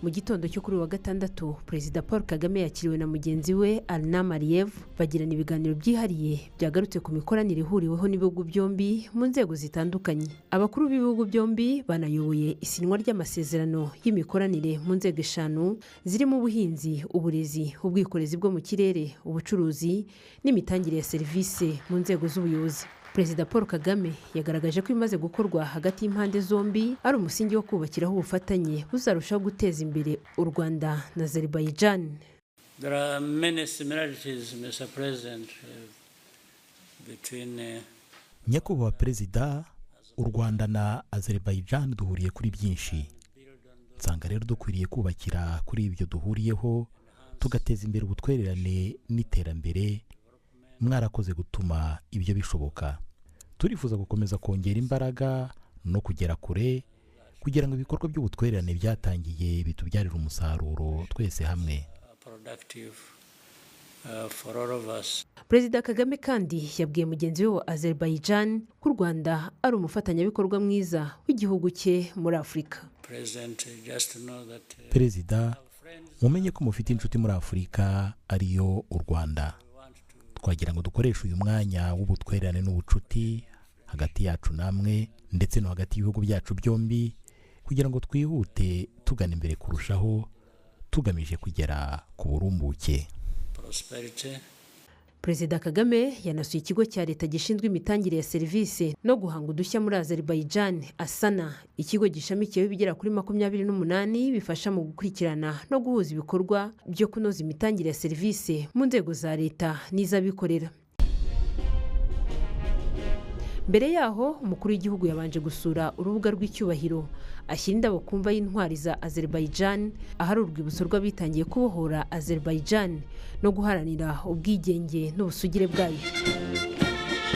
Mu gitondo cyo kuri wa gatandatu, Perezida Paul Kagame yakiriwe na mugenzi we Alnam Aliyev bagirana ibiganiro byihariye byagarutse ku mikoranire ihuriweho n'ibihugu byombi mu nzego zitandukanye. Abakuru b'ibihugu byombi banayoboye isinywa ry'amasezerano y'imikoranire mu nzego eshanu zirimo ubuhinzi, uburezi, ubwikorezi bwo mu kirere, ubucuruzi n'imitangire ya serivisi mu nzego z'ubuyobozi. Perezida Paul Kagame yagaragaje ko ibimaze gukorwa hagati y'impande zombi ari umusingi wo kubakiraho ubufatanye buzarushaho guteza imbere u Rwanda na Azerbaijan. There are many similarities, Mr. President, between Nyakubahwa Perezida, u Rwanda na Azerbaijan duhuriye kuri byinshi. Nsanga rero dukwiriye kubakira kuri ibyo duhuriyeho, tugateza imbere ubutwererane n'iterambere. Mwarakoze gutuma ibyo bishoboka. Turifuza gukomeza kongera imbaraga no kugera kure kugira ngo ibikorwa by'ubutwererane byatangiye bitubyarira umusaruro twese hamwe. Perezida Kagame kandi yabwiye mugenzi we wa Azerbaijan ko u Rwanda ari umufatanyabikorwa mwiza w'igihugu cye muri Afurika. Perezida, mumenye ko mufite inshuti muri Afurika ariyo u Rwanda. Twagira ngo dukoreshe uyu mwanya w'ubutwererane n'ubucuti hagati yacu namwe ndetse no hagati y'ibihugu byacu byombi kugira ngo twihute tugana imbere kurushaho tugamije kugera ku burumbuke. Perezida Kagame yanasuye ikigo cya leta gishinzwe imitangire ya serivisi no guhanga udushya muri Azerbaijan, Asana, ikigo gishamikiyeho ibigera kuri 28 bifasha mu gukurikirana no guhuza ibikorwa byo kunoza imitangire ya serivisi mu nzego za leta n'iz'abikorera. Mbere yaho, umukuru w'igihugu yabanje gusura urubuga rw'icyubahiro ashyira indabo ku mva y'intwari za Azerbaijan, ahari urwibutso rw'abitangiye kubohora Azerbaijan no guharanira ubwigenge n'ubusugire bwayo.